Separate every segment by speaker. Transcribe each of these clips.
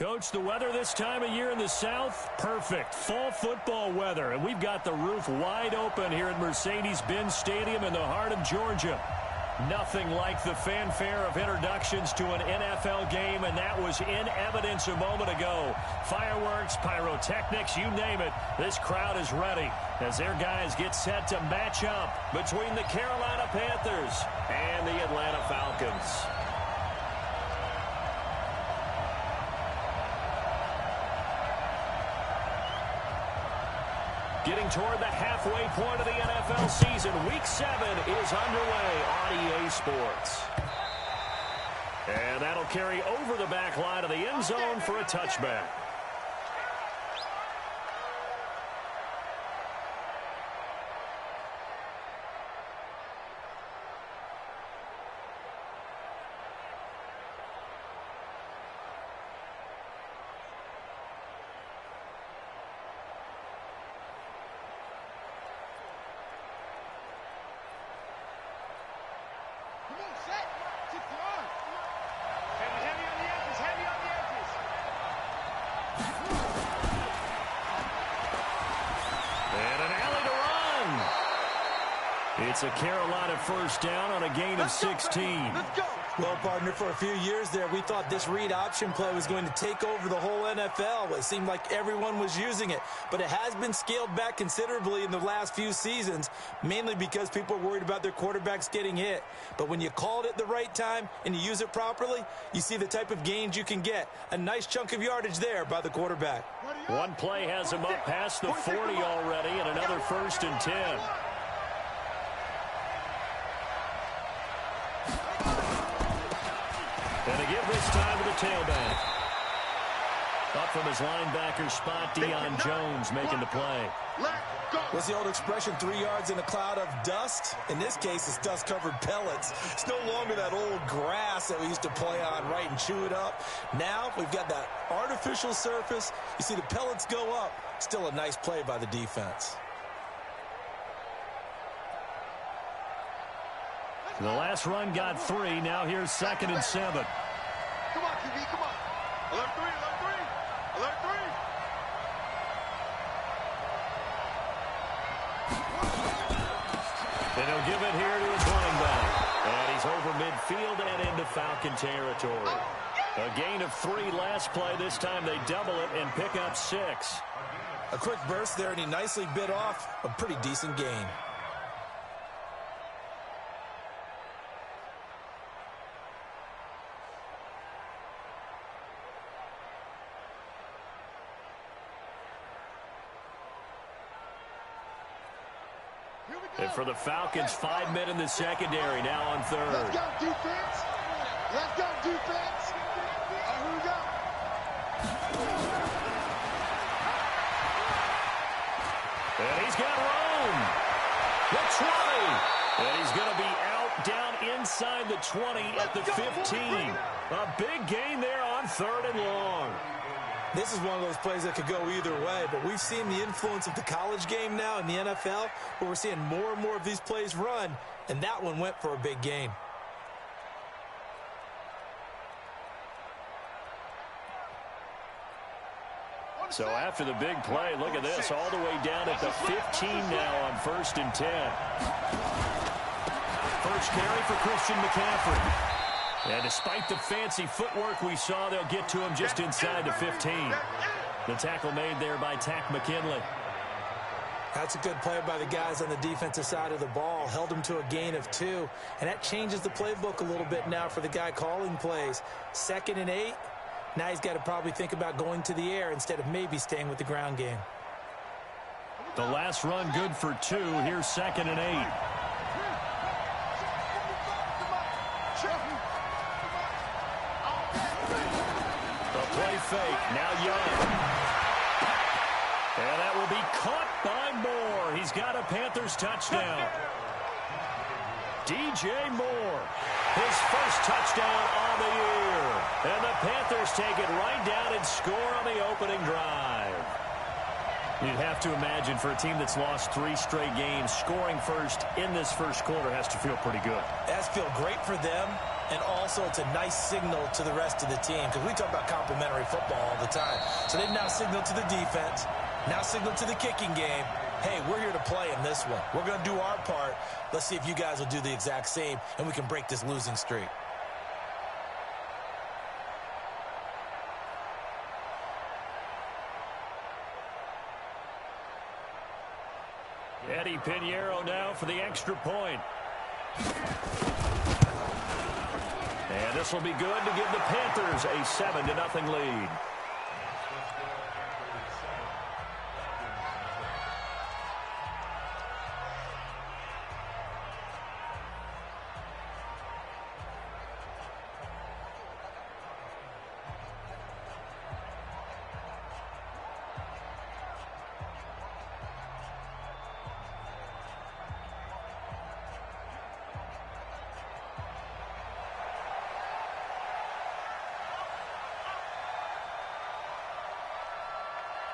Speaker 1: Coach, the weather this time of year in the South, perfect. Fall football weather, and we've got the roof wide open here at Mercedes-Benz Stadium in the heart of Georgia. Nothing like the fanfare of introductions to an NFL game, and that was in evidence a moment ago. Fireworks, pyrotechnics, you name it. This crowd is ready as their guys get set to match up between the Carolina Panthers and the Atlanta Falcons. Getting toward the halfway point of the NFL season, Week 7 is underway on EA Sports. And that'll carry over the back line of the end zone for a touchback. It's a Carolina first down on a gain of 16.
Speaker 2: Let's go. Well, partner, for a few years there, we thought this read option play was going to take over the whole NFL. It seemed like everyone was using it, but it has been scaled back considerably in the last few seasons, mainly because people are worried about their quarterbacks getting hit. But when you call it at the right time and you use it properly, you see the type of gains you can get. A nice chunk of yardage there by the quarterback.
Speaker 1: One play has him up past the 40 already, and another 1st and 10. And a give this time to the tailback. Up from his linebacker spot, Deion Jones making the play.
Speaker 2: What's the old expression, 3 yards in a cloud of dust? In this case, it's dust-covered pellets. It's no longer that old grass that we used to play on, right, and chew it up. Now we've got that artificial surface. You see the pellets go up. Still a nice play by the defense.
Speaker 1: The last run got 3. Now here's 2nd and 7.
Speaker 3: Come on, QB, come on. Alert 3, alert 3. Alert 3.
Speaker 1: And he'll give it here to his running back. And he's over midfield and into Falcon territory. A gain of 3 last play. This time they double it and pick up 6.
Speaker 2: A quick burst there, and he nicely bit off a pretty decent gain.
Speaker 1: And for the Falcons, 5 men in the secondary now on 3rd.
Speaker 3: Let's go, defense. Let's go, defense. Here we go.
Speaker 1: And he's got room. The 20. And he's going to be out down inside the 20 at the 15. A big gain there on 3rd and long.
Speaker 2: This is one of those plays that could go either way, but we've seen the influence of the college game now in the NFL, where we're seeing more and more of these plays run, and that one went for a big gain.
Speaker 1: So after the big play, look at this, all the way down at the 15 now on 1st and 10. First carry for Christian McCaffrey. And despite the fancy footwork we saw, they'll get to him just inside the 15. The tackle made there by Tack McKinley.
Speaker 2: That's a good play by the guys on the defensive side of the ball. Held him to a gain of 2. And that changes the playbook a little bit now for the guy calling plays. 2nd and 8. Now he's got to probably think about going to the air instead of maybe staying with the ground game.
Speaker 1: The last run good for 2. Here's 2nd and 8. Play fake. Now Young. And that will be caught by Moore. He's got a Panthers touchdown. DJ Moore. His first touchdown on the year. And the Panthers take it right down and score on the opening drive. You'd have to imagine for a team that's lost 3 straight games, scoring first in this first quarter has to feel pretty good.
Speaker 2: That's feel great for them. And also, it's a nice signal to the rest of the team, because we talk about complementary football all the time. So they now signal to the defense, now signal to the kicking game. Hey, we're here to play in this one. We're going to do our part. Let's see if you guys will do the exact same, and we can break this losing streak.
Speaker 1: Eddie Pinheiro now for the extra point. And this will be good to give the Panthers a 7-0 lead.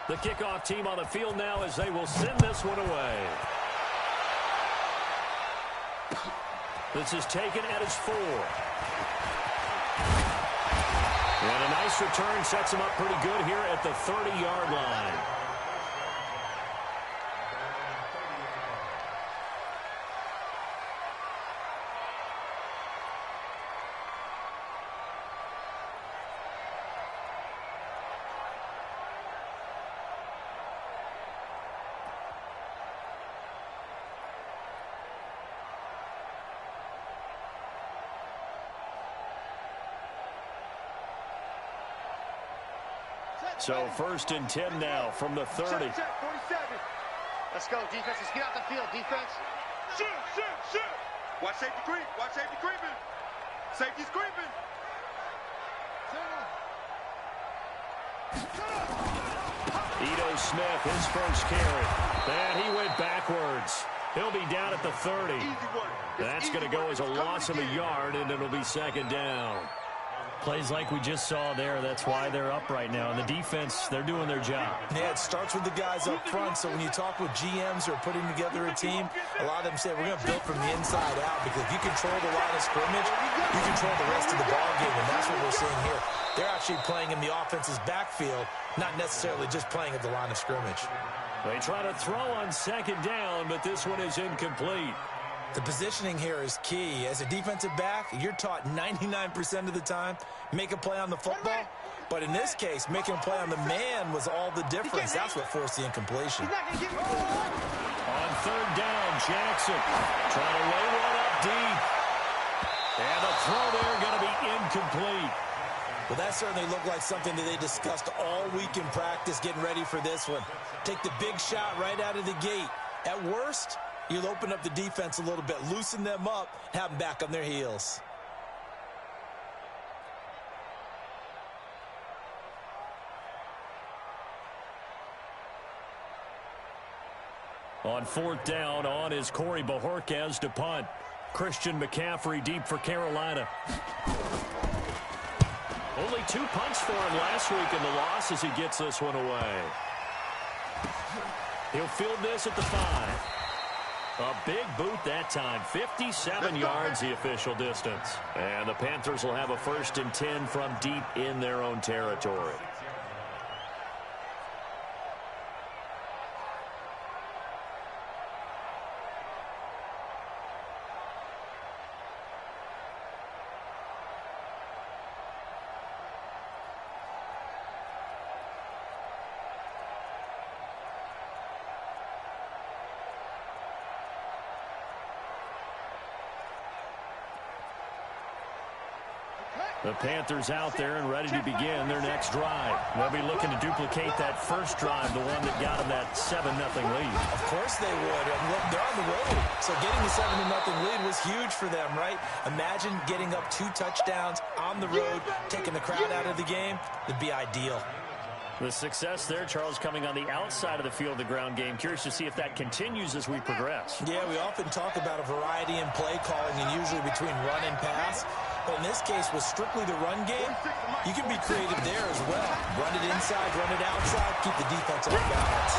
Speaker 1: The kickoff team on the field now as they will send this one away. This is taken at his 4. And a nice return sets him up pretty good here at the 30-yard line. So 1st and 10 now from the 30.
Speaker 3: 47. Let's go, defense. Let's get out the field, defense. Shoot. Watch safety creep. Watch safety creeping. Safety's creeping.
Speaker 1: Ito Smith, his first carry. And he went backwards. He'll be down at the 30. That's going to go as a loss of a yard, and it'll be 2nd down.
Speaker 4: Plays like we just saw there. That's why they're up right now. And the defense, they're doing their job.
Speaker 2: Yeah, it starts with the guys up front. So when you talk with GMs who are putting together a team, a lot of them say, we're going to build from the inside out, because if you control the line of scrimmage, you control the rest of the ball game, and that's what we're seeing here. They're actually playing in the offense's backfield, not necessarily just playing at the line of scrimmage.
Speaker 1: They try to throw on 2nd down, but this one is incomplete.
Speaker 2: The positioning here is key. As a defensive back, you're taught 99% of the time, make a play on the football. But in this case, making a play on the man was all the difference. That's what forced the incompletion.
Speaker 1: On 3rd down, Jackson trying to lay one up deep. And the throw there going to be incomplete.
Speaker 2: Well, that certainly looked like something that they discussed all week in practice, getting ready for this one. Take the big shot right out of the gate. At worst, you'll open up the defense a little bit, loosen them up, have them back on their heels.
Speaker 1: On 4th down, on is Corey Bojorquez to punt. Christian McCaffrey deep for Carolina. Only 2 punts for him last week in the loss as he gets this one away. He'll field this at the 5. A big boot that time. 57 yards the official distance. And the Panthers will have a 1st and 10 from deep in their own territory. The Panthers out there and ready to begin their next drive. They'll be looking to duplicate that first drive, the one that got them that 7-0 lead.
Speaker 2: Of course they would. And look, they're on the road. So getting the 7-0 lead was huge for them, right? Imagine getting up 2 touchdowns on the road, taking the crowd out of the game. It'd be ideal.
Speaker 4: The success there, Charles, coming on the outside of the field, the ground game. Curious to see if that continues as we progress.
Speaker 2: Yeah, we often talk about a variety in play calling, and usually between run and pass. But in this case, with strictly the run game, you can be creative there as well. Run it inside, run it outside, keep the defense off balance.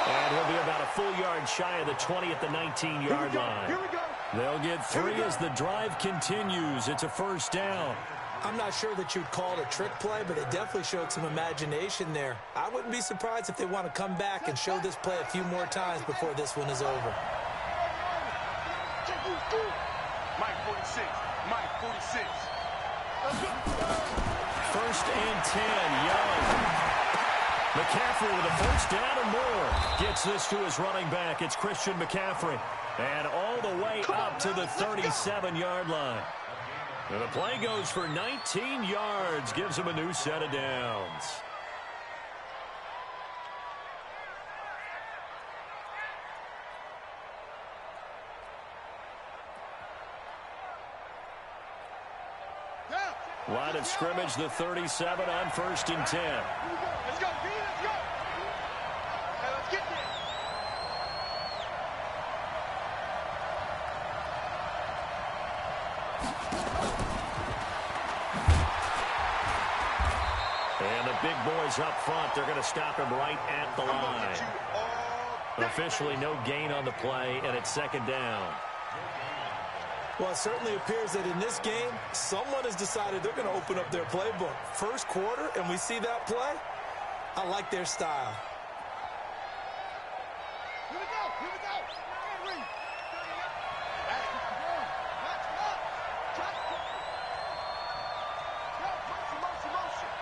Speaker 1: And he'll be about a full yard shy of the 20 at the 19-yard line.
Speaker 3: Here we go.
Speaker 1: They'll get 3 as the drive continues. It's a first down.
Speaker 2: I'm not sure that you'd call it a trick play, but it definitely showed some imagination there. I wouldn't be surprised if they want to come back and show this play a few more times before this one is over.
Speaker 3: Mike 46. Mike 46.
Speaker 1: First and 10, Young. McCaffrey with a first down and more. Gets this to his running back. It's Christian McCaffrey. And all the way up to the 37-yard line. And the play goes for 19 yards. Gives him a new set of downs. Line of scrimmage, the 37 on first and 10.
Speaker 3: Let's go, D, let's go. Hey, let's get there.
Speaker 1: And the big boys up front, they're going to stop him right at the line. Officially no gain on the play, and it's second down.
Speaker 2: Well, it certainly appears that in this game, someone has decided they're going to open up their playbook. First quarter, and we see that play. I like their style.
Speaker 3: Here we go, here we go. AARRREE. Hey, watch up. Trust me. Go, motion.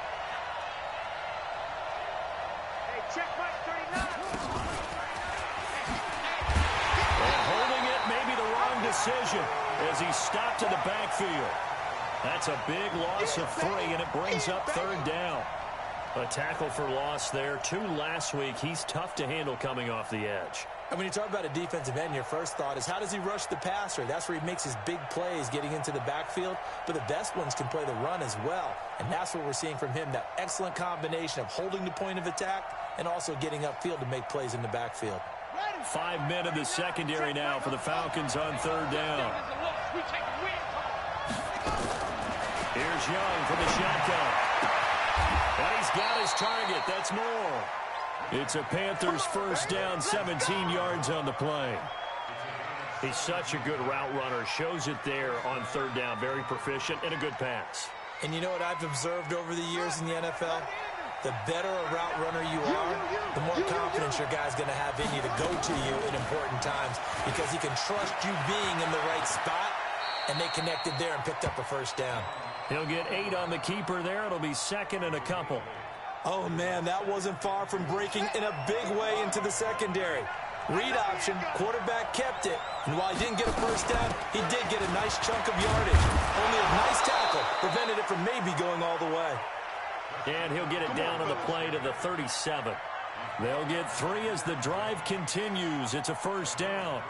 Speaker 3: Hey, check Mike 39.
Speaker 1: And holding it may be the wrong decision as he stopped in the backfield. That's a big loss of 3, and it brings up third down. A tackle for loss there. 2 last week. He's tough to handle coming off the edge.
Speaker 2: And when you talk about a defensive end, your first thought is, how does he rush the passer? That's where he makes his big plays getting into the backfield. But the best ones can play the run as well. And that's what we're seeing from him, that excellent combination of holding the point of attack and also getting upfield to make plays in the backfield.
Speaker 1: 5 men in the secondary now for the Falcons on third down. Here's Young from the shotgun. And he's got his target. That's more. It's a Panthers first down, 17 yards on the play. He's such a good route runner. Shows it there on third down. Very proficient and a good pass.
Speaker 2: And you know what I've observed over the years in the NFL? The better a route runner you are, the more confidence your guy's going to have in you to go to you in important times, because he can trust you being in the right spot, and they connected there and picked up a first down.
Speaker 1: He'll get 8 on the keeper there. It'll be second and a couple.
Speaker 2: Oh, man, that wasn't far from breaking in a big way into the secondary. Read option, quarterback kept it, and while he didn't get a first down, he did get a nice chunk of yardage. Only a nice tackle prevented it from maybe going all the way.
Speaker 1: And he'll get it down on the play to the 37. They'll get 3 as the drive continues. It's a first down.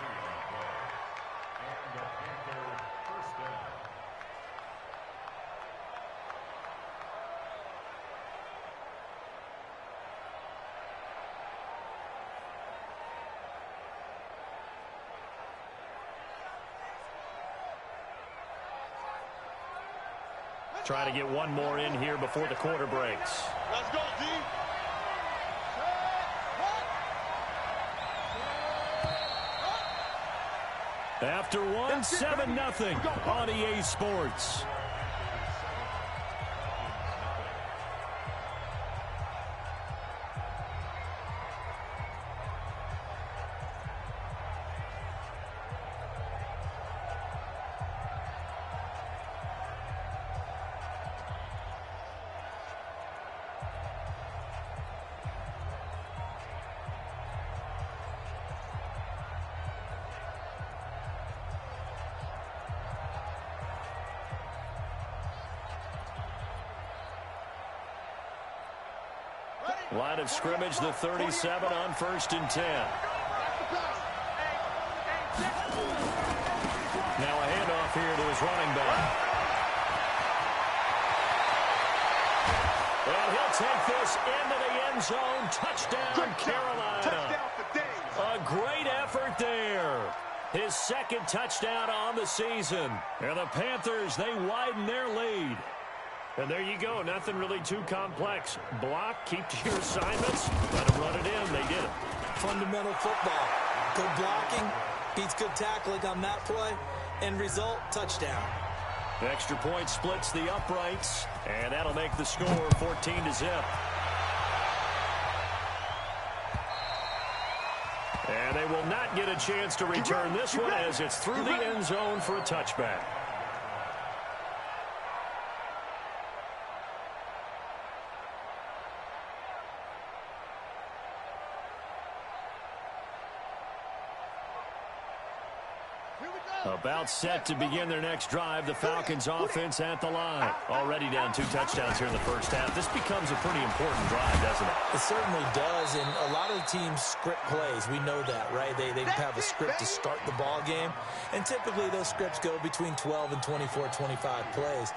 Speaker 1: Try to get one more in here before the quarter breaks.
Speaker 3: Let's go, D.
Speaker 1: After one, 7-0 on EA Sports. Line of scrimmage, the 37 on first and 10. Now a handoff here to his running back. And he'll take this into the end zone. Touchdown, Carolina. A great effort there. His second touchdown on the season. And the Panthers, they widen their lead. And there you go. Nothing really too complex. Block, keep to your assignments, let them run it in. They did it.
Speaker 2: Fundamental football. Good blocking, Beats good tackling on that play. End result, touchdown.
Speaker 1: The extra point splits the uprights, and that'll make the score 14-0. And they will not get a chance to return this one as it's through the end zone for a touchback. About set to begin their next drive. The Falcons offense at the line. Already down 2 touchdowns here in the first half. This becomes a pretty important drive, doesn't it?
Speaker 2: It certainly does, and a lot of the teams script plays. We know that, right? They have a script to start the ball game, and typically those scripts go between 12 and 24, 25 plays.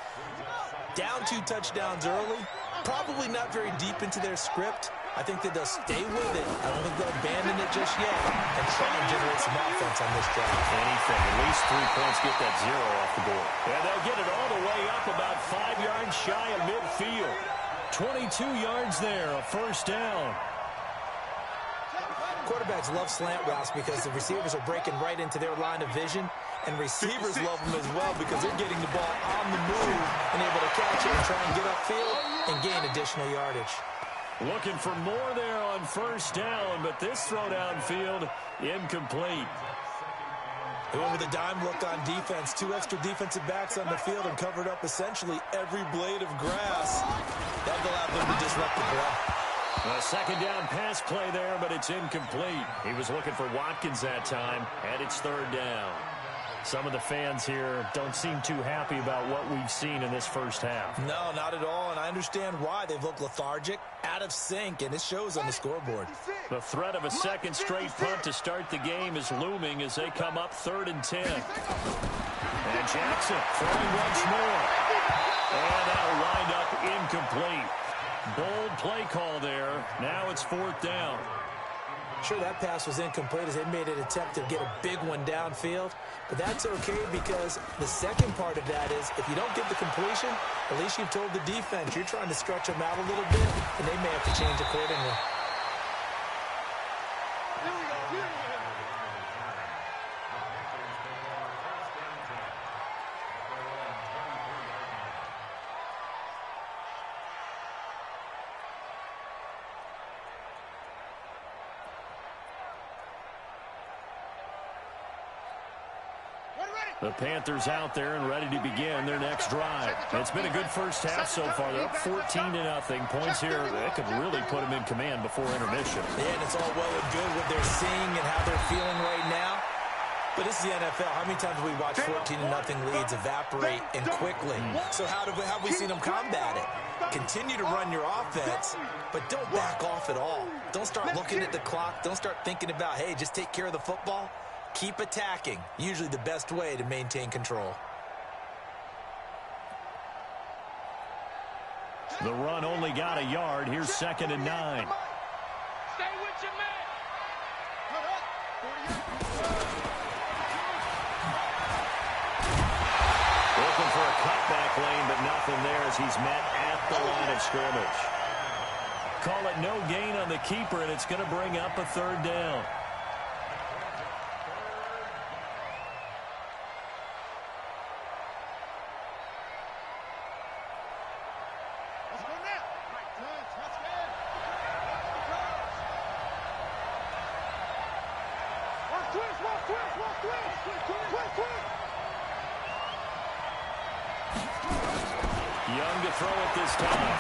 Speaker 2: Down 2 touchdowns early, probably not very deep into their script. I think that they'll stay with it. I don't think they'll abandon it just yet and try and generate some offense on this drive.
Speaker 1: Anything. At least 3 points, get that 0 off the board. And they'll get it all the way up about 5 yards shy of midfield. 22 yards there, a first down.
Speaker 2: Quarterbacks love slant routes because the receivers are breaking right into their line of vision, and receivers love them as well because they're getting the ball on the move and able to catch it and try and get upfield and gain additional yardage.
Speaker 1: Looking for more there on first down, but this throw downfield incomplete.
Speaker 2: They went with a dime look on defense. 2 extra defensive backs on the field and covered up essentially every blade of grass. That allowed them to disrupt the play.
Speaker 1: A second down pass play there, but it's incomplete. He was looking for Watkins that time, and it's third down. Some of the fans here don't seem too happy about what we've seen in this first half.
Speaker 2: No, not at all, and I understand why. They've looked lethargic, out of sync, and it shows on the scoreboard.
Speaker 1: The threat of a second straight punt to start the game is looming as they come up 3rd and 10. And Jackson throwing once more. And that'll wind up incomplete. Bold play call there. Now it's 4th down.
Speaker 2: Sure, that pass was incomplete as they made an attempt to get a big one downfield, but that's okay because the second part of that is if you don't get the completion, at least you've told the defense you're trying to stretch them out a little bit, and they may have to change accordingly.
Speaker 1: The Panthers out there and ready to begin their next drive. It's been a good first half so far. They're up 14-0. Points here that could really put them in command before intermission.
Speaker 2: Yeah, and it's all well and good what they're seeing and how they're feeling right now. But this is the NFL. How many times have we watched 14-0 leads evaporate and quickly? So how have we seen them combat it? Continue to run your offense, but don't back off at all. Don't start looking at the clock. Don't start thinking about, hey, just take care of the football. Keep attacking. Usually the best way to maintain control.
Speaker 1: The run only got a yard. Here's 2nd and 9.
Speaker 3: Stay with your man.
Speaker 1: Looking for a cutback lane, but nothing there as he's met at the line of scrimmage. Call it no gain on the keeper, and it's going to bring up a 3rd down. Young to throw it this time.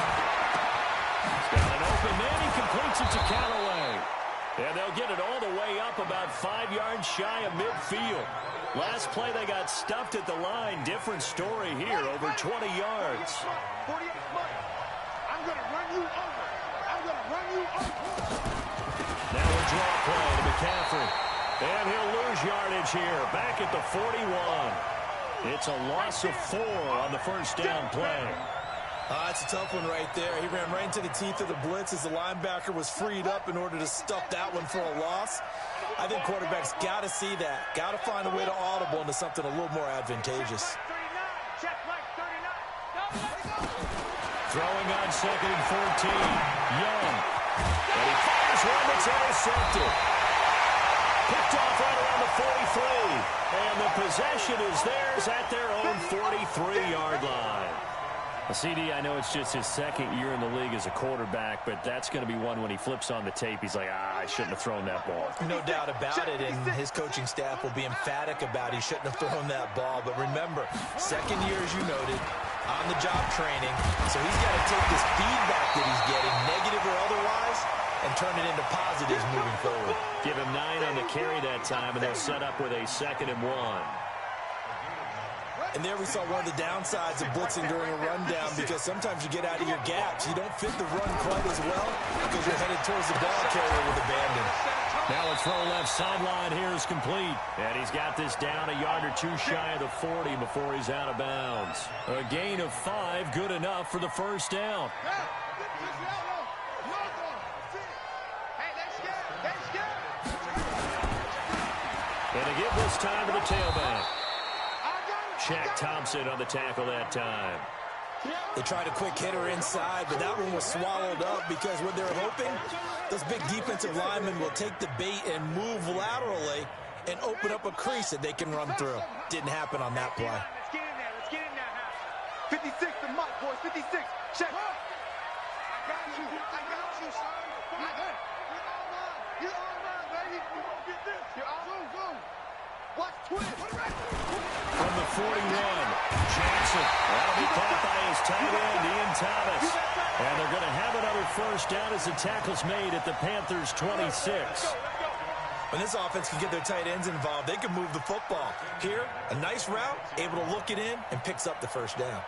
Speaker 1: He's got an open man. He completes it to Callaway. And they'll get it all the way up about 5 yards shy of midfield. Last play they got stuffed at the line. Different story here, over 20 yards.
Speaker 3: I'm going to run you over. I'm going to run you over.
Speaker 1: Now a draw play to McCaffrey. And he'll lose yardage here. Back at the 41. It's a loss of 4 on the first down play.
Speaker 2: That's a tough one right there. He ran right into the teeth of the blitz as the linebacker was freed up in order to stuff that one for a loss. I think quarterbacks got to see that. Got to find a way to audible into something a little more advantageous.
Speaker 1: Throwing on 2nd and 14. Young. And he fires one that's intercepted. Picked off right around the 43. And the possession is theirs at their own 43-yard line. CD, I know it's just his second year in the league as a quarterback, but that's going to be one when he flips on the tape. He's like, I shouldn't have thrown that ball.
Speaker 2: No doubt about it, and his coaching staff will be emphatic about he shouldn't have thrown that ball. But remember, second year, as you noted, on-the-job training, so he's got to take this feedback that he's getting, negative or otherwise, and turn it into positives moving forward.
Speaker 1: Give him 9 on the carry that time, and they'll set up with a 2nd and 1.
Speaker 2: And there we saw one of the downsides of blitzing during a rundown, because sometimes you get out of your gaps. You don't fit the run quite as well because you're headed towards the ball carrier with abandon.
Speaker 1: Now a throw left sideline here is complete. And he's got this down a yard or two shy of the 40 before he's out of bounds. A gain of 5, good enough for the first down. And they give this time to the tailback. Shaq Thompson on the tackle that time.
Speaker 2: They tried a quick hitter inside, but that one was swallowed up because what they're hoping, those big defensive linemen will take the bait and move laterally and open up a crease that they can run through. Didn't happen on that play.
Speaker 3: Let's get in there. Let's get in there. 56, the Mike, boys. 56. Check. I got you. I got you, son. You're all right, baby. You're going to get this. You're all right. Go. Watch twin.
Speaker 1: From the 41, Jackson. That'll be caught by his tight end, Ian Thomas. And they're going to have another first down as the tackle's made at the Panthers' 26.
Speaker 2: When this offense can get their tight ends involved, they can move the football. Here, a nice route, able to look it in, and picks up the first down.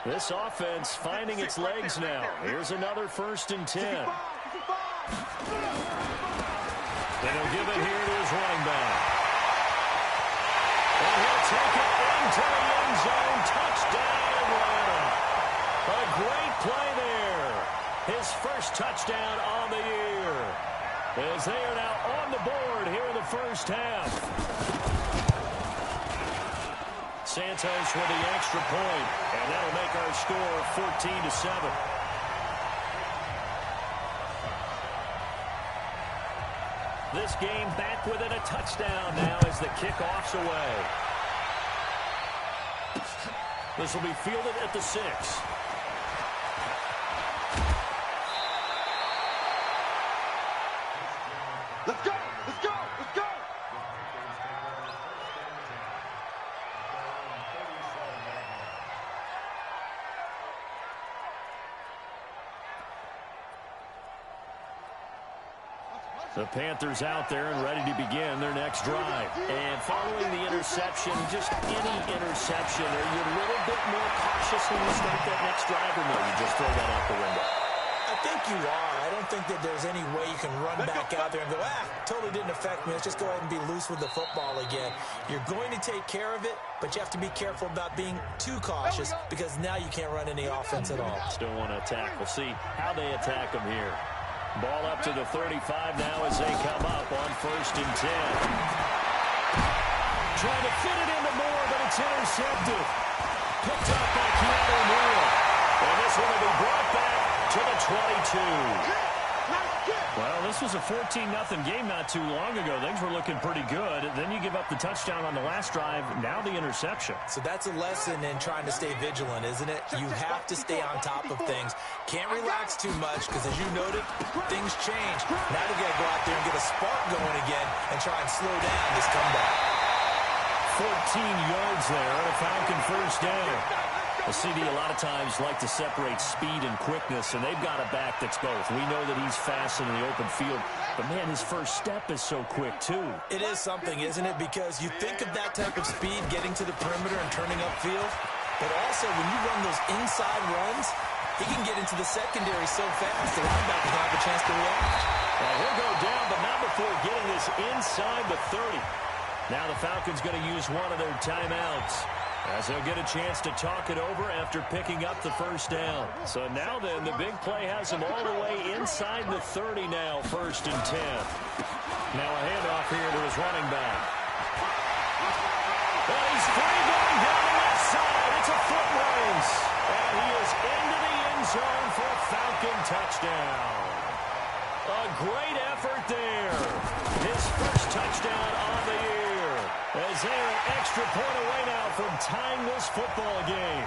Speaker 1: This offense finding its legs now. Here's another 1st and 10. And he'll give it here to his running back. And he'll take it into the end zone. Touchdown, Atlanta. A great play there. His first touchdown on the year. As they are now on the board here in the first half. Santos with the extra point, and that'll make our score 14-7. This game back within a touchdown now as the kickoff's away. This will be fielded at the 6.
Speaker 3: Let's go. Let's go. Let's go.
Speaker 1: The Panthers out there and ready to begin their next drive. And following the interception, just any interception, are you a little bit more cautious when you start that next drive, or no, you just throw that out the window?
Speaker 2: I think you are. I don't think that there's any way you can run back out there and go, totally didn't affect me. Let's just go ahead and be loose with the football again. You're going to take care of it, but you have to be careful about being too cautious because now you can't run any offense at all.
Speaker 1: Still want to attack. We'll see how they attack them here. Ball up to the 35 now as they come up on 1st and 10. Trying to fit it into Moore, but it's intercepted. Picked up by Keanu Moore. And this one will be brought back to the 22. Well, this was a 14-0 game not too long ago. Things were looking pretty good. Then you give up the touchdown on the last drive. Now the interception.
Speaker 2: So that's a lesson in trying to stay vigilant, isn't it? You have to stay on top of things. Can't relax too much because, as you noted, things change. Now you got to go out there and get a spark going again and try and slow down this comeback.
Speaker 1: 14 yards there and a Falcon first down. The CD a lot of times like to separate speed and quickness, and they've got a back that's both. We know that he's fast in the open field, but, man, his first step is so quick, too.
Speaker 2: It is something, isn't it? Because you think of that type of speed getting to the perimeter and turning upfield, but also when you run those inside runs, he can get into the secondary so fast the linebacker will have a chance to react.
Speaker 1: Well, he'll go down, but not before getting this inside the 30. Now the Falcons going to use one of their timeouts, as they'll get a chance to talk it over after picking up the first down. So now then, the big play has him all the way inside the 30 now, 1st and 10. Now a handoff here to his running back. And he's free going down the left side. It's a foot race. And he is into the end zone for a Falcon touchdown. A great effort there. His first touchdown on the year. As they're an extra point away now from tying this football game.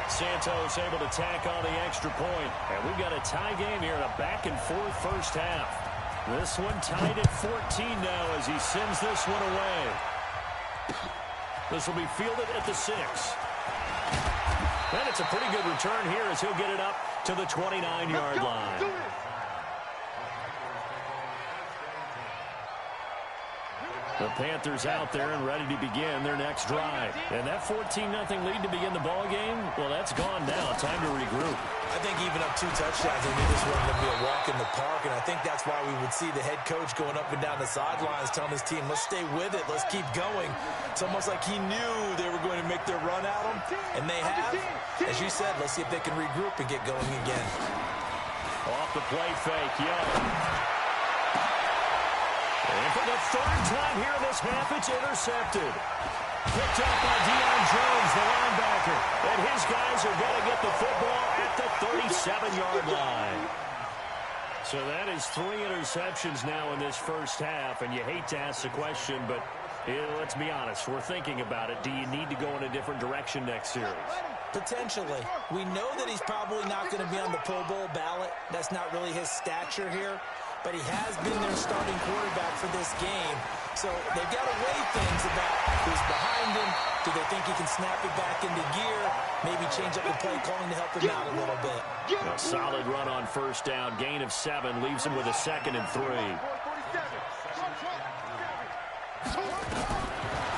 Speaker 1: Santos able to tack on the extra point. And we've got a tie game here in a back-and-forth first half. This one tied at 14 now as he sends this one away. This will be fielded at the 6. And it's a pretty good return here as he'll get it up to the 29-yard line. The Panthers out there and ready to begin their next drive. And that 14-0 lead to begin the ball game, well, that's gone now. Time to regroup.
Speaker 2: I think even up 2 touchdowns, I knew this wasn't going to be a walk in the park, and I think that's why we would see the head coach going up and down the sidelines telling his team, let's stay with it, let's keep going. It's almost like he knew they were going to make their run at him, and they have. As you said, let's see if they can regroup and get going again.
Speaker 1: Off the play fake, Young. And for the third time here in this half, it's intercepted. Picked up by Deion Jones, the linebacker. And his guys are going to get the football at the 37-yard line. So that is 3 interceptions now in this first half. And you hate to ask the question, but let's be honest. We're thinking about it. Do you need to go in a different direction next series?
Speaker 2: Potentially. We know that he's probably not going to be on the Pro Bowl ballot. That's not really his stature here. But he has been their starting quarterback for this game. So they've got to weigh things about who's behind him. Do they think he can snap it back into gear? Maybe change up the play calling to help him out a little bit.
Speaker 1: A solid run on first down. Gain of 7 leaves him with a 2nd and 3.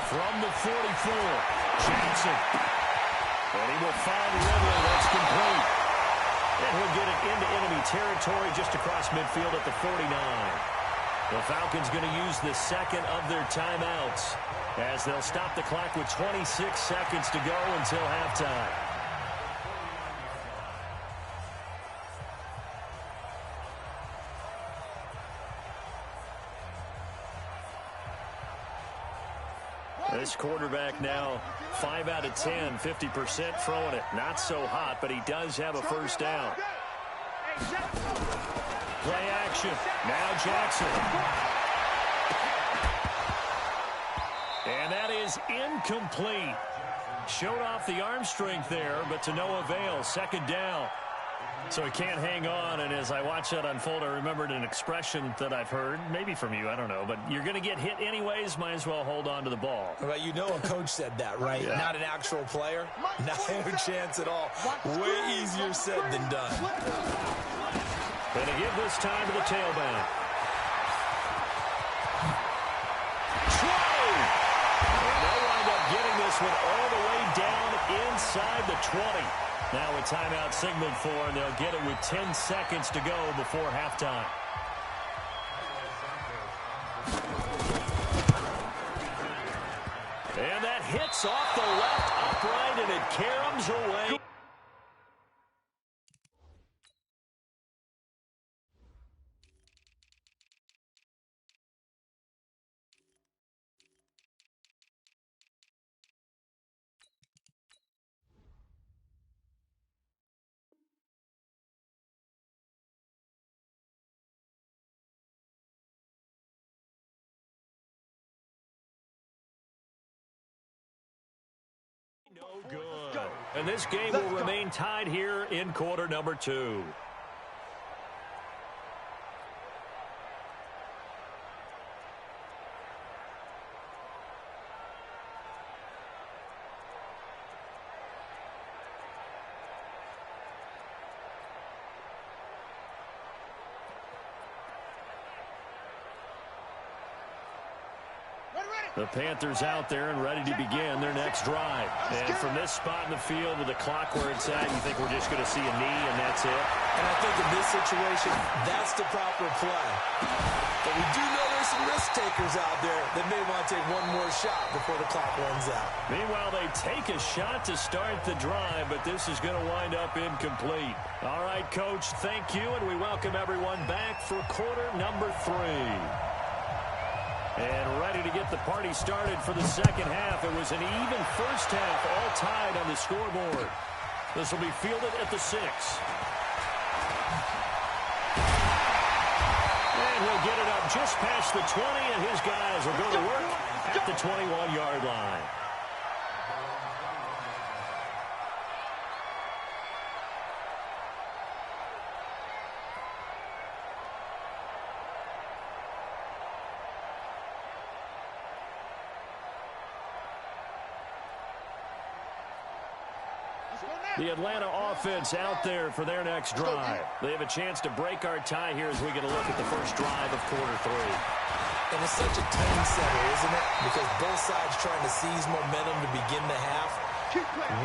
Speaker 1: From the 44, Jackson. And he will find Ridley. That's complete. And he'll get it into enemy territory just across midfield at the 49. The Falcons going to use the 2nd of their timeouts as they'll stop the clock with 26 seconds to go until halftime. This quarterback now 5 out of 10, 50% throwing it. Not so hot, but he does have a first down. Play action. Now Jackson. And that is incomplete. Showed off the arm strength there, but to no avail. 2nd down. So he can't hang on, and as I watch that unfold, I remembered an expression that I've heard, maybe from you, I don't know, but you're going to get hit anyways, might as well hold on to the ball.
Speaker 2: Well, you know a coach said that, right? Yeah. Not an actual player. No chance at all. Way easier said than done.
Speaker 1: Going to give this time to the tailback. Troy! And they'll wind up getting this one all the way down inside the 20. Now a timeout signaled for, and they'll get it with 10 seconds to go before halftime. And that hits off the left upright, and it caroms away. No good. And this game will remain tied here in quarter number 2. The Panthers out there and ready to begin their next drive. And from this spot in the field with the clock where it's at, you think we're just going to see a knee and that's it?
Speaker 2: And I think in this situation, that's the proper play. But we do know there's some risk takers out there that may want to take one more shot before the clock runs out.
Speaker 1: Meanwhile, they take a shot to start the drive, but this is going to wind up incomplete. All right, Coach, thank you, and we welcome everyone back for quarter number 3. And ready to get the party started for the second half. It was an even first half, all tied on the scoreboard. This will be fielded at the 6. And he'll get it up just past the 20, and his guys will go to work at the 21-yard line. The Atlanta offense out there for their next drive. They have a chance to break our tie here as we get a look at the first drive of quarter 3.
Speaker 2: And it's such a tone setter, isn't it? Because both sides trying to seize momentum to begin the half.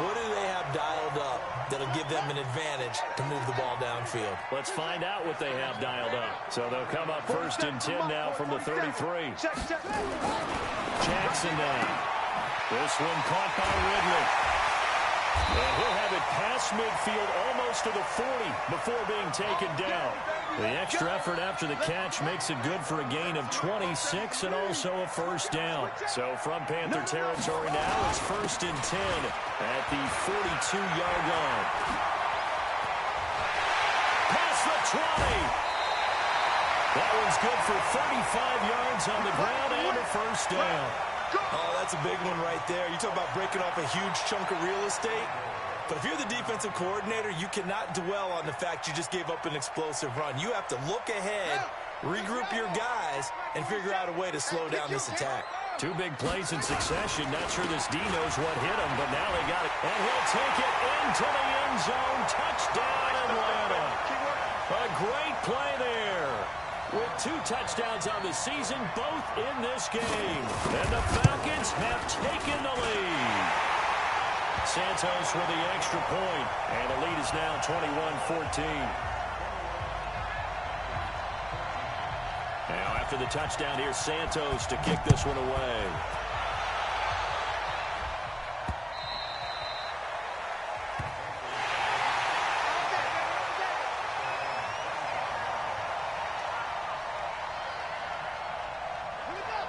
Speaker 2: What do they have dialed up that'll give them an advantage to move the ball downfield?
Speaker 1: Let's find out what they have dialed up. So they'll come up 1st and 10 now from the 33. Jackson now. This one caught by Ridley. And he'll have it past midfield almost to the 40 before being taken down. The extra effort after the catch makes it good for a gain of 26 and also a first down. So from Panther territory now, it's 1st and 10 at the 42-yard line. Past the 20. That one's good for 35 yards on the ground and a first down.
Speaker 2: Oh, that's a big one right there. You talk about breaking off a huge chunk of real estate. But if you're the defensive coordinator, you cannot dwell on the fact you just gave up an explosive run. You have to look ahead, regroup your guys, and figure out a way to slow down this attack.
Speaker 1: 2 big plays in succession. Not sure this D knows what hit him, but now they got it. And he'll take it into the end zone. Touchdown, Atlanta. A great play there. With 2 touchdowns on the season, both in this game. And the Falcons have taken the lead. Santos with the extra point. And the lead is now 21-14. Now after the touchdown, here's Santos to kick this one away.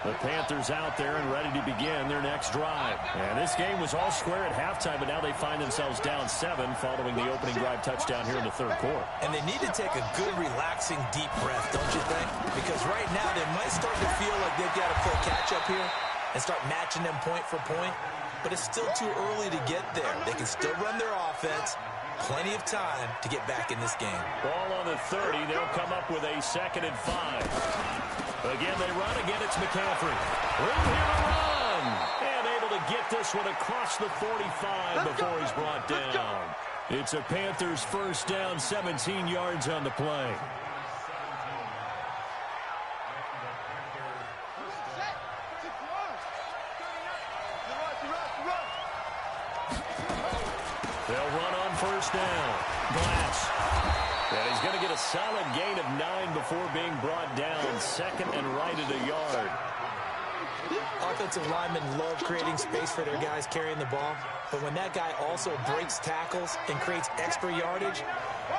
Speaker 1: The Panthers out there and ready to begin their next drive. And this game was all square at halftime, but now they find themselves down 7 following the opening drive touchdown here in the 3rd quarter.
Speaker 2: And they need to take a good, relaxing, deep breath, don't you think? Because right now they might start to feel like they've got to play catch-up here and start matching them point for point. But it's still too early to get there. They can still run their offense. Plenty of time to get back in this game.
Speaker 1: Ball on the 30. They'll come up with a 2nd and 5. Again, they run. Again, it's McCaffrey. Room here to run. And able to get this one across the 45 before he's brought down. It's a Panthers first down, 17 yards on the play. They'll run on first down. Glass. And he's going to get a solid gain of 9 before being brought down. 2nd and right at a yard.
Speaker 2: Offensive linemen love creating space for their guys carrying the ball. But when that guy also breaks tackles and creates extra yardage,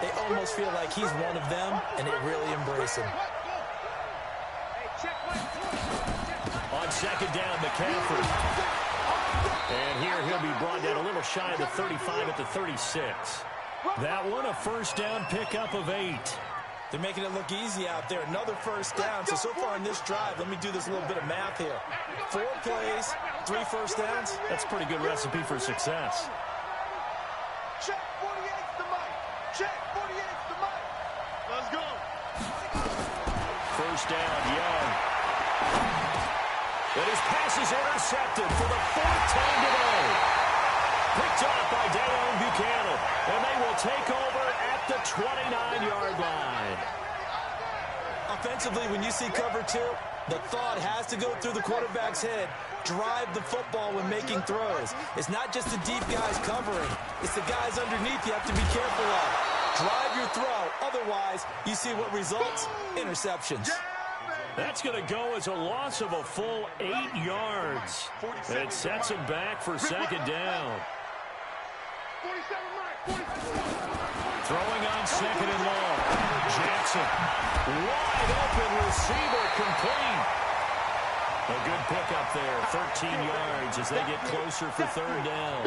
Speaker 2: they almost feel like he's one of them, and they really embrace him.
Speaker 1: On 2nd down, McCaffrey. And here he'll be brought down a little shy of the 35 at the 36. That one, a first down pickup of 8.
Speaker 2: They're making it look easy out there. Another first down. So far in this drive, let me do this little bit of math here. 4 plays, 3 first downs.
Speaker 1: That's a pretty good recipe for success.
Speaker 3: Check 48's the mic. Check 48's the mic. Let's go.
Speaker 1: First down, Young. And his pass is intercepted for the 4th time today. Picked off by Dayon Buchanan. And they will take over at the 29-yard line.
Speaker 2: Offensively, when you see cover 2, the thought has to go through the quarterback's head. Drive the football when making throws. It's not just the deep guys covering. It's the guys underneath you have to be careful of. Drive your throw. Otherwise, you see what results? Interceptions.
Speaker 1: That's going to go as a loss of a full 8 yards. It sets him back for 2nd down. Throwing on 2nd and long. Jackson. Wide open receiver complete. A good pickup there. 13 yards as they get closer for 3rd down.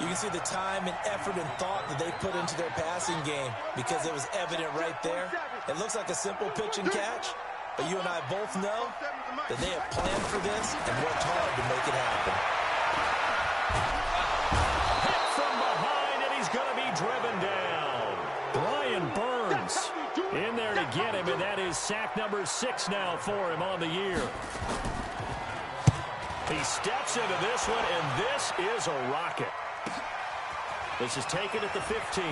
Speaker 2: You can see the time and effort and thought that they put into their passing game because it was evident right there. It looks like a simple pitch and catch, But you and I both know that they have planned for this and worked hard to make it happen.
Speaker 1: Hit from behind, and he's going to be driven down. Brian Burns in there to get him, and that is sack number 6 now for him on the year. He steps into this one, and this is a rocket. This is taken at the 15.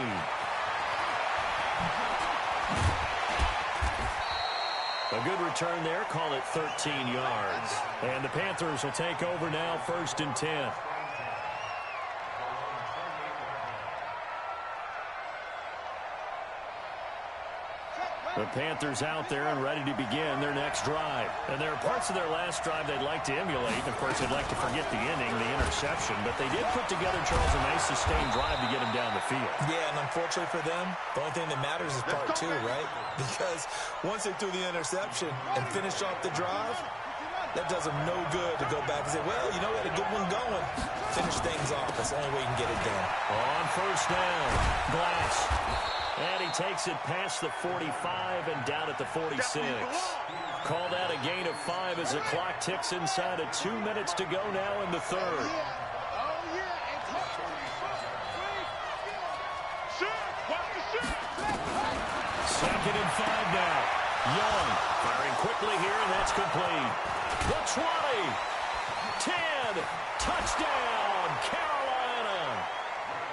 Speaker 1: A good return there. Call it 13 yards. And the Panthers will take over now, 1st and 10. The Panthers out there and ready to begin their next drive. And there are parts of their last drive they'd like to emulate. Of course, they'd like to forget the inning, the interception. But they did put together, Charles, a nice sustained drive to get him down the field.
Speaker 2: Yeah, and unfortunately for them, the only thing that matters is part 2, right? Because once they threw the interception and finished off the drive, that does them no good to go back and say, well, you know, we had a good one going. Finish things off. That's the only way you can get it done.
Speaker 1: On 1st down, Glass. And he takes it past the 45 and down at the 46. Call that a gain of 5 as the clock ticks inside of 2 minutes to go now in the 3rd. Second and 5 now. Young firing quickly here, and that's complete. The 20. 10. Touchdown, Carolina.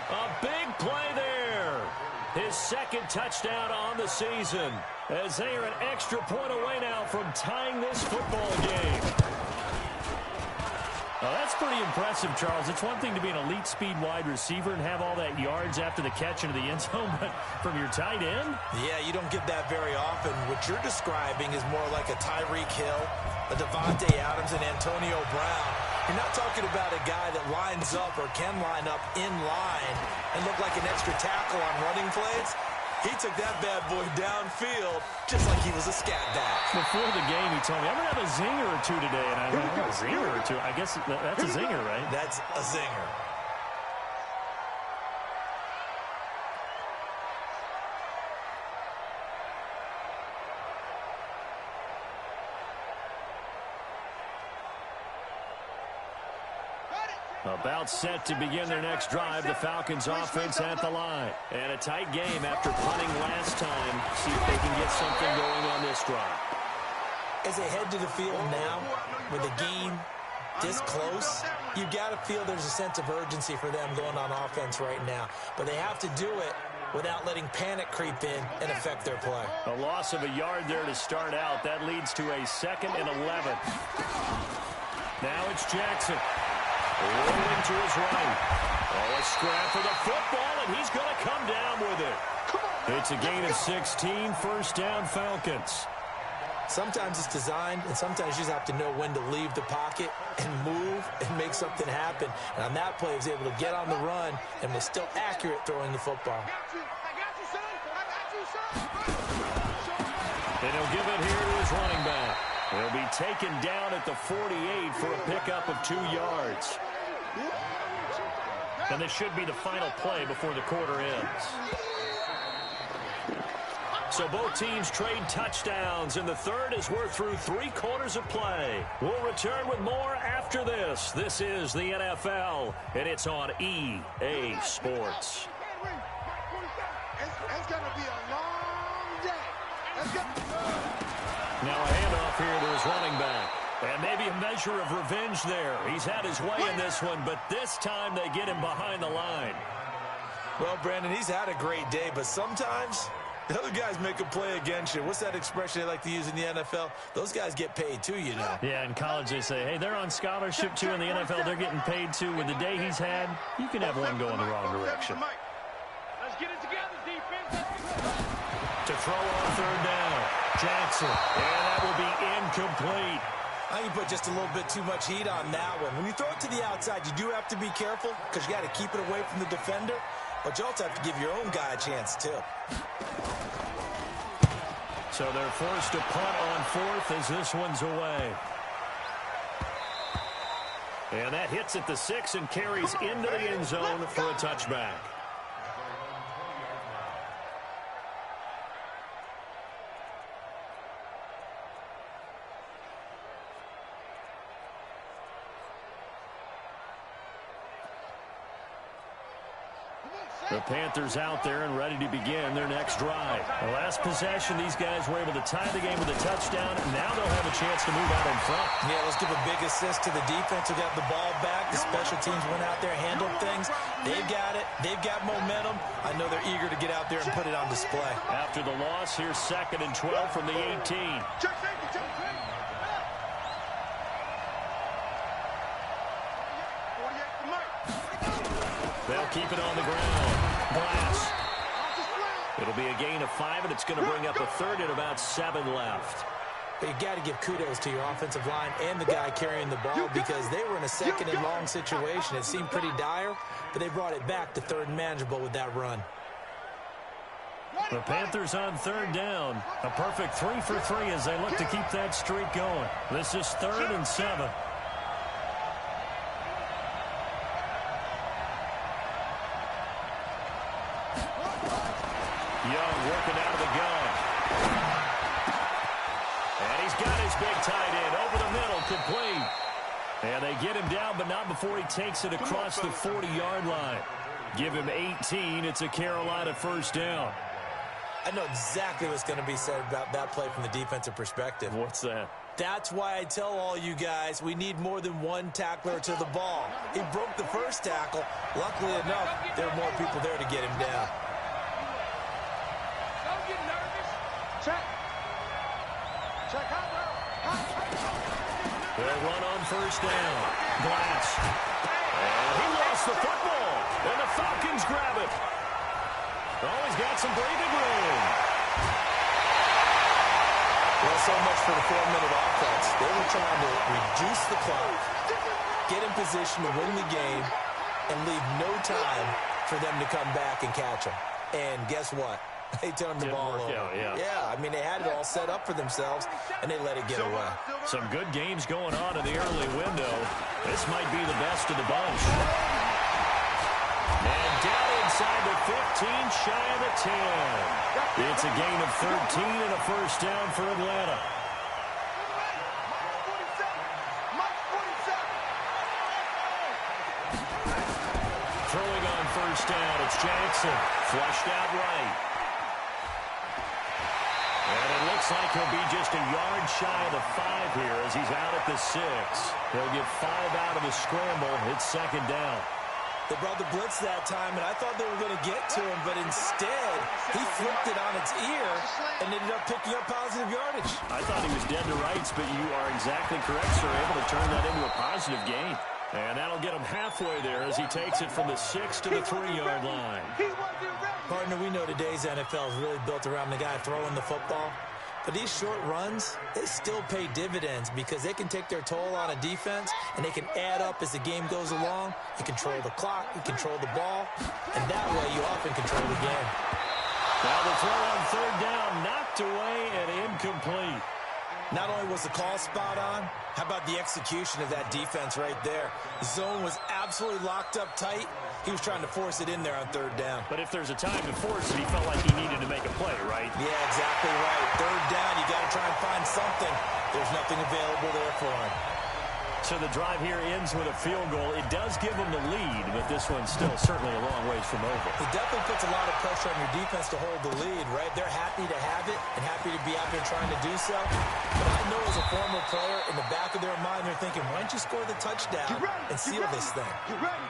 Speaker 1: A big play there. His 2nd touchdown on the season, as they are an extra point away now from tying this football game. Well, that's pretty impressive, Charles. It's one thing to be an elite speed wide receiver and have all that yards after the catch into the end zone, but from your tight end?
Speaker 2: Yeah, you don't get that very often. What you're describing is more like a Tyreek Hill, a Devontae Adams, and Antonio Brown. You're not talking about a guy that lines up or can line up in line and look like an extra tackle on running plays. He took that bad boy downfield just like he was a scat back.
Speaker 1: Before the game, he told me, I'm going to have a zinger or 2 today. And I went, a zinger or 2? I guess that's a zinger, right?
Speaker 2: That's a zinger.
Speaker 1: About set to begin their next drive, the Falcons offense at the line. And a tight game after punting last time. See if they can get something going on this drive.
Speaker 2: As they head to the field now, with the game this close, you've got to feel there's a sense of urgency for them going on offense right now. But they have to do it without letting panic creep in and affect their play.
Speaker 1: A loss of a yard there to start out. That leads to a 2nd and 11. Now it's Jackson. Rolling to his right. Oh, a scrap for the football, and he's going to come down with it. It's a gain of 16, 1st down Falcons.
Speaker 2: Sometimes it's designed, and sometimes you just have to know when to leave the pocket and move and make something happen. And on that play, he was able to get on the run and was still accurate throwing the football.
Speaker 1: And he'll give it here to his running back. He'll be taken down at the 48 for a pickup of 2 yards. And this should be the final play before the quarter ends. So both teams trade touchdowns, and the 3rd is we're through 3 quarters of play. We'll return with more after this. This is the NFL, and it's on EA Sports.
Speaker 3: It's going to be a long day.
Speaker 1: Now a handoff here to his running back. And maybe a measure of revenge there. He's had his way in this one, but this time they get him behind the line.
Speaker 2: Well, Brandon, he's had a great day, but sometimes the other guys make a play against you. What's that expression they like to use in the NFL? Those guys get paid too, you know.
Speaker 1: Yeah, in college they say, hey, they're on scholarship too. In the NFL, they're getting paid too. With the day he's had, you can have one go in the wrong direction.
Speaker 3: Let's get it together, defense.
Speaker 1: To throw on 3rd down, Jackson. And that will be incomplete.
Speaker 2: I think you put just a little bit too much heat on that one. When you throw it to the outside, you do have to be careful because you got to keep it away from the defender. But you also have to give your own guy a chance, too.
Speaker 1: So they're forced to punt on 4th as this one's away. And that hits at the 6 and carries into the end zone for a touchback. The Panthers out there and ready to begin their next drive. The last possession, these guys were able to tie the game with a touchdown. Now they'll have a chance to move out in front.
Speaker 2: Yeah, let's give a big assist to the defense who got the ball back. The special teams went out there, handled things. They've got it. They've got momentum. I know they're eager to get out there and put it on display.
Speaker 1: After the loss, here's 2nd and 12 from the 18. They'll keep it on the ground. Glass. It'll be a gain of 5, and it's going to bring up a 3rd and about 7 left.
Speaker 2: But you got to give kudos to your offensive line and the guy carrying the ball because they were in a 2nd and long situation. It seemed pretty dire, but they brought it back to 3rd and manageable with that run.
Speaker 1: The Panthers on 3rd down. A perfect 3 for 3 as they look to keep that streak going. This is 3rd and 7. Young working out of the gun. And he's got his big tight end over the middle, complete. And they get him down, but not before he takes it across the 40-yard line. Give him 18. It's a Carolina 1st down.
Speaker 2: I know exactly what's going to be said about that play from the defensive perspective.
Speaker 1: What's that?
Speaker 2: That's why I tell all you guys we need more than one tackler to the ball. He broke the first tackle. Luckily enough, there were more people there to get him down.
Speaker 3: Don't get nervous. Check. Check out.
Speaker 1: They'll run on 1st down. Glass. And he lost the football. And the Falcons grab it. Oh, he's got some breathing room.
Speaker 2: Well, so much for the 4-minute offense. They were trying to reduce the clock, get in position to win the game, and leave no time for them to come back and catch them. And guess what? They turned the ball over. Yeah, I mean, they had it all set up for themselves, and they let it get away.
Speaker 1: Some good games going on in the early window. This might be the best of the bunch. And down inside the 15, shy of the 10. It's a gain of 13 and a 1st down for Atlanta. Throwing on 1st down, it's Jackson. Flushed out right. And it looks like he'll be just a yard shy of the 5 here as he's out at the 6. He'll get 5 out of the scramble. It's 2nd down.
Speaker 2: They brought the blitz that time, and I thought they were going to get to him, but instead, he flipped it on its ear and ended up picking up positive yardage.
Speaker 1: I thought he was dead to rights, but you are exactly correct, sir. Able to turn that into a positive gain. And that'll get him halfway there as he takes it from the 6 to the 3-yard line.
Speaker 2: Partner, we know today's NFL is really built around the guy throwing the football. But these short runs, they still pay dividends because they can take their toll on a defense and they can add up as the game goes along. You control the clock, you control the ball, and that way you often control the game.
Speaker 1: Now the throw on 3rd down, knocked away and incomplete.
Speaker 2: Not only was the call spot on, how about the execution of that defense right there? The zone was absolutely locked up tight. He was trying to force it in there on 3rd down.
Speaker 1: But if there's a time to force it, he felt like he needed to make a play, right?
Speaker 2: Yeah, exactly right. 3rd down, you got to try and find something. There's nothing available there for him.
Speaker 1: So the drive here ends with a field goal. It does give them the lead, but this one's still certainly a long ways from over.
Speaker 2: It definitely puts a lot of pressure on your defense to hold the lead, right? They're happy to have it and happy to be out there trying to do so. But I know as a former player, in the back of their mind, they're thinking, why don't you score the touchdown and seal this thing?
Speaker 3: Get ready.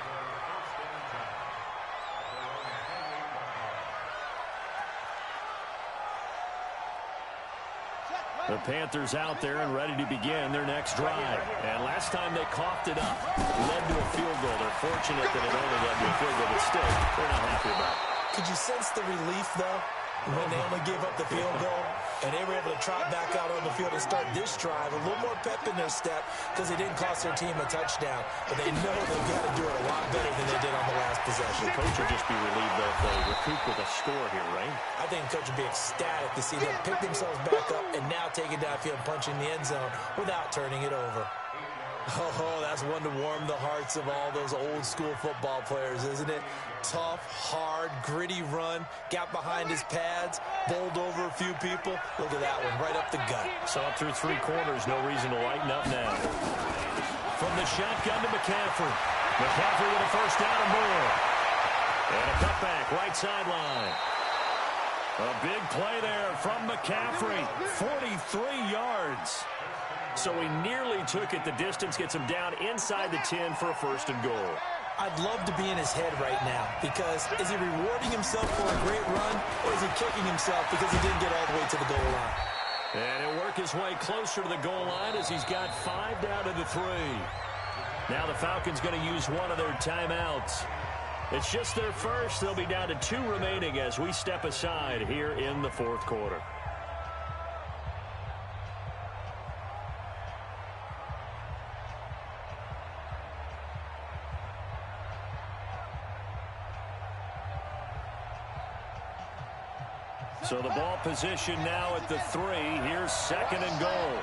Speaker 1: The Panthers out there and ready to begin their next drive. And last time they coughed it up, led to a field goal. They're fortunate that it only led to a field goal, but still, they're not happy about it.
Speaker 2: Could you sense the relief, though, when they only gave up the field goal and they were able to trot back out on the field and start this drive, a little more pep in their step because they didn't cost their team a touchdown, but they know they've got to do it a lot better than they did on the last possession.
Speaker 1: The coach will just be relieved though if they recoup with a score here, right?
Speaker 2: I think the coach would be ecstatic to see them pick themselves back up and now take it downfield and punch in the end zone without turning it over. Oh, that's one to warm the hearts of all those old school football players, isn't it? Tough, hard, gritty run, got behind his pads, bowled over a few people. Look at that one, right up the gut.
Speaker 1: So up through 3 quarters, no reason to lighten up now. From the shotgun to McCaffrey. McCaffrey with a 1st down and more. And a cutback, right sideline. A big play there from McCaffrey, 43 yards. So he nearly took it the distance, gets him down inside the 10 for a 1st and goal.
Speaker 2: I'd love to be in his head right now, because is he rewarding himself for a great run, or is he kicking himself because he didn't get all the way to the goal line?
Speaker 1: And he'll work his way closer to the goal line as he's got 5 down to the 3. Now the Falcons going to use one of their timeouts. It's just their first. They'll be down to 2 remaining as we step aside here in the 4th quarter. So the ball position now at the 3. Here's 2nd and goal.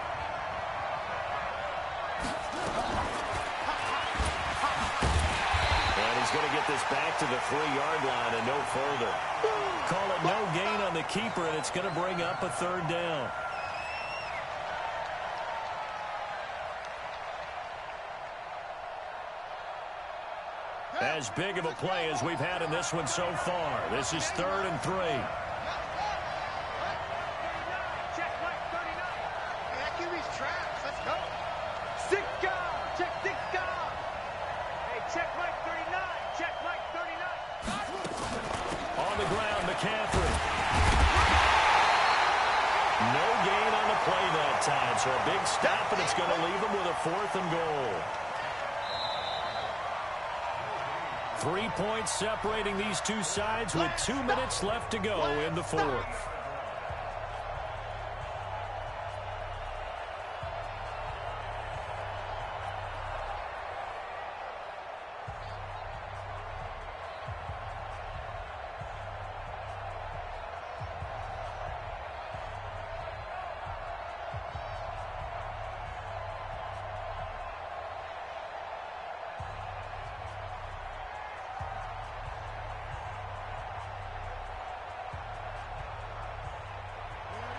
Speaker 1: And he's going to get this back to the 3-yard line and no further. Call it no gain on the keeper, and it's going to bring up a 3rd down. As big of a play as we've had in this one so far. This is 3rd and 3. On the ground, McCaffrey. No gain on the play that time, so a big stop, and it's going to leave him with a 4th and goal. 3 points separating these two sides with 2 minutes left to go in the 4th.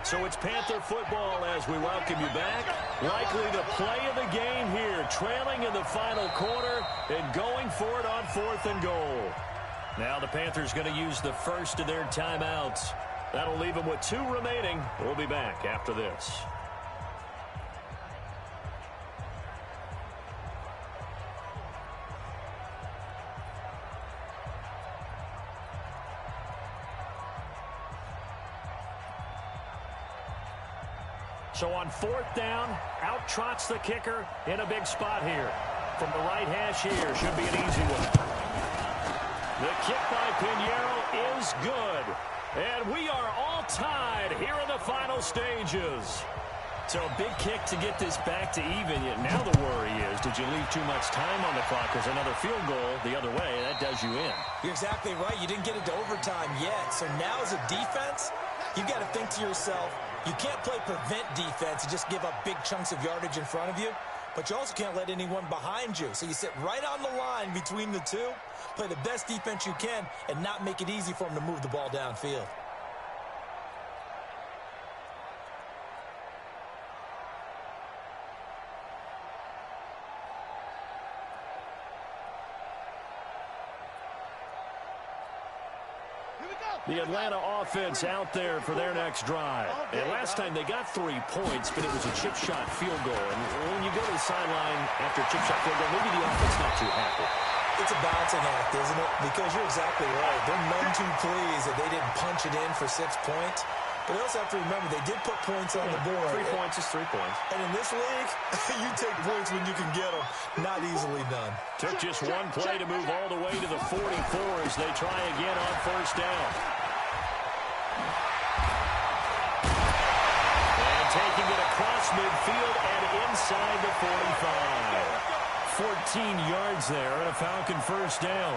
Speaker 1: So it's Panther football as we welcome you back. Likely the play of the game here, trailing in the final quarter and going for it on 4th and goal. Now the Panthers going to use the first of their timeouts. That'll leave them with 2 remaining. We'll be back after this. So on 4th down, out trots the kicker in a big spot here. From the right hash here, should be an easy one. The kick by Pinheiro is good. And we are all tied here in the final stages. So a big kick to get this back to even. Yet now the worry is, did you leave too much time on the clock? Because another field goal the other way, that does you in.
Speaker 2: You're exactly right. You didn't get it to overtime yet. So now as a defense, you've got to think to yourself, you can't play prevent defense and just give up big chunks of yardage in front of you, but you also can't let anyone behind you. So you sit right on the line between the two, play the best defense you can, and not make it easy for them to move the ball downfield.
Speaker 1: The Atlanta offense out there for their next drive. And last time they got 3 points, but it was a chip shot field goal. And when you go to the sideline after a chip shot field goal, maybe the offense not too happy.
Speaker 2: It's a balancing act, isn't it? Because you're exactly right. They're none too pleased that they didn't punch it in for 6 points. But they also have to remember they did put points on the board.
Speaker 1: 3 points is 3 points.
Speaker 2: And in this league, you take points when you can get them. Not easily done.
Speaker 1: Took just one play to move all the way to the 44 as they try again on 1st down. And taking it across midfield and inside the 45. 14 yards there and a Falcon 1st down.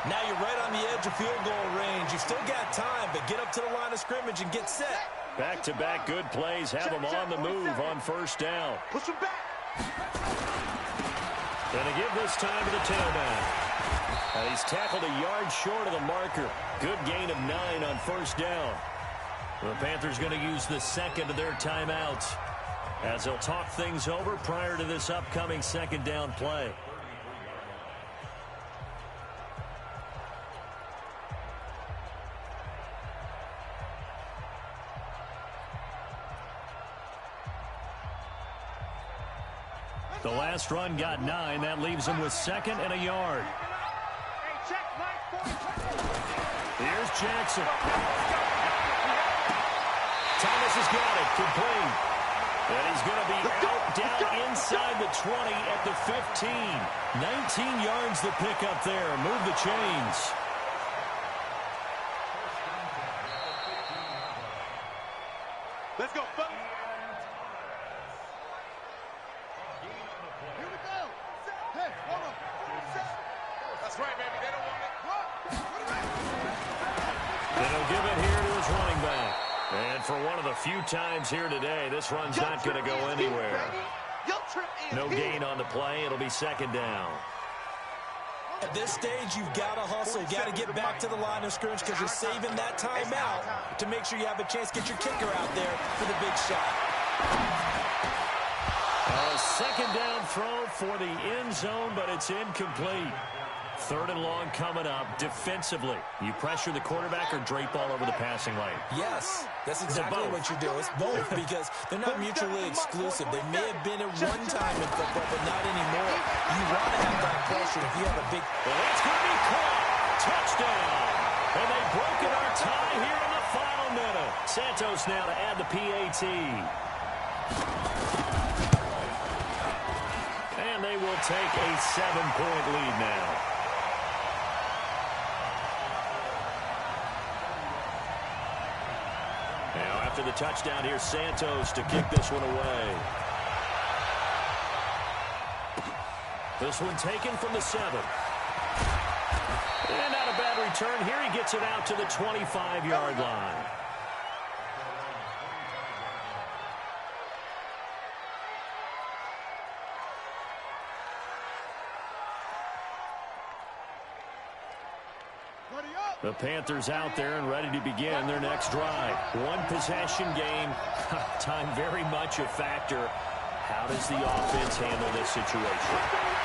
Speaker 2: Now you're right on the edge of field goal range. You've still got time, but get up to the line of scrimmage and get set.
Speaker 1: Back-to-back good plays have them on the move on 1st down.
Speaker 3: Push him back.
Speaker 1: And to give this time to the tailback. He's tackled a yard short of the marker. Good gain of 9 on 1st down. The Panthers going to use the second of their timeouts as they'll talk things over prior to this upcoming 2nd down play. last run got 9. That leaves him with 2nd and a yard. Here's Jackson. Thomas has got it. Complete. And he's going to be out down inside the 20 at the 15. 19 yards the pickup there. Move the chains.
Speaker 3: Let's go, fellas. Here we go. Hey, hold on. That's right, baby. They don't want it.
Speaker 1: And he'll give it here to his running back. And for one of the few times here today, this run's not going to go anywhere. No gain on the play. It'll be 2nd down.
Speaker 2: At this stage, you've got to hustle. You've got to get back to the line of scrimmage because you're saving that timeout to make sure you have a chance to get your kicker out there for the big shot.
Speaker 1: A 2nd down throw for the end zone, but it's incomplete. 3rd and long coming up defensively. You pressure the quarterback or drape all over the passing lane?
Speaker 2: Yes, that's exactly what you do. It's both because they're not mutually exclusive. They may have been at one time in football, but not anymore. You want to have that pressure if you have a big...
Speaker 1: Well, it's going to be caught. Touchdown. And they've broken our tie here in the final minute. Santos now to add the PAT. And they will take a 7-point lead now. Now, after the touchdown, here's Santos to kick this one away. This one taken from the 7. And not a bad return here. He gets it out to the 25-yard line. The Panthers out there and ready to begin their next drive. One possession game. Time very much a factor. How does the offense handle this situation?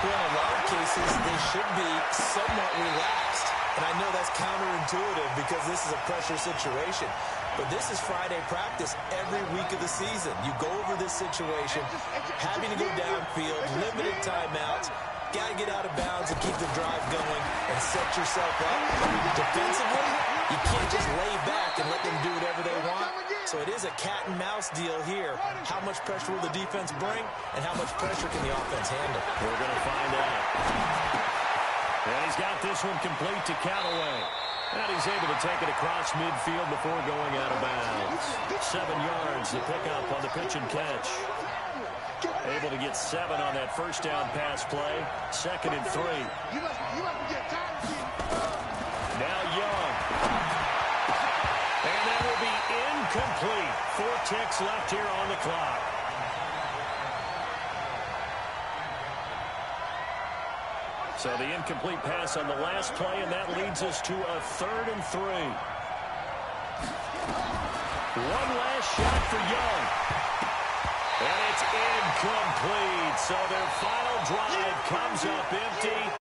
Speaker 2: Well, in a lot of cases, they should be somewhat relaxed. And I know that's counterintuitive because this is a pressure situation. But this is Friday practice every week of the season. You go over this situation, having to go downfield, limited timeouts. Got to get out of bounds and keep the drive going and set yourself up. Defensively, you can't just lay back and let them do whatever they want. So it is a cat and mouse deal here. How much pressure will the defense bring and how much pressure can the offense handle?
Speaker 1: We're going to find out. And he's got this one complete to Callaway. And he's able to take it across midfield before going out of bounds. 7 yards to pick up on the pitch and catch. Able to get 7 on that first down pass play. 2nd and 3. Now Young. And that will be incomplete. 4 ticks left here on the clock. So the incomplete pass on the last play, and that leads us to a 3rd and 3. One last shot for Young. And it's incomplete. So their final drive comes up empty.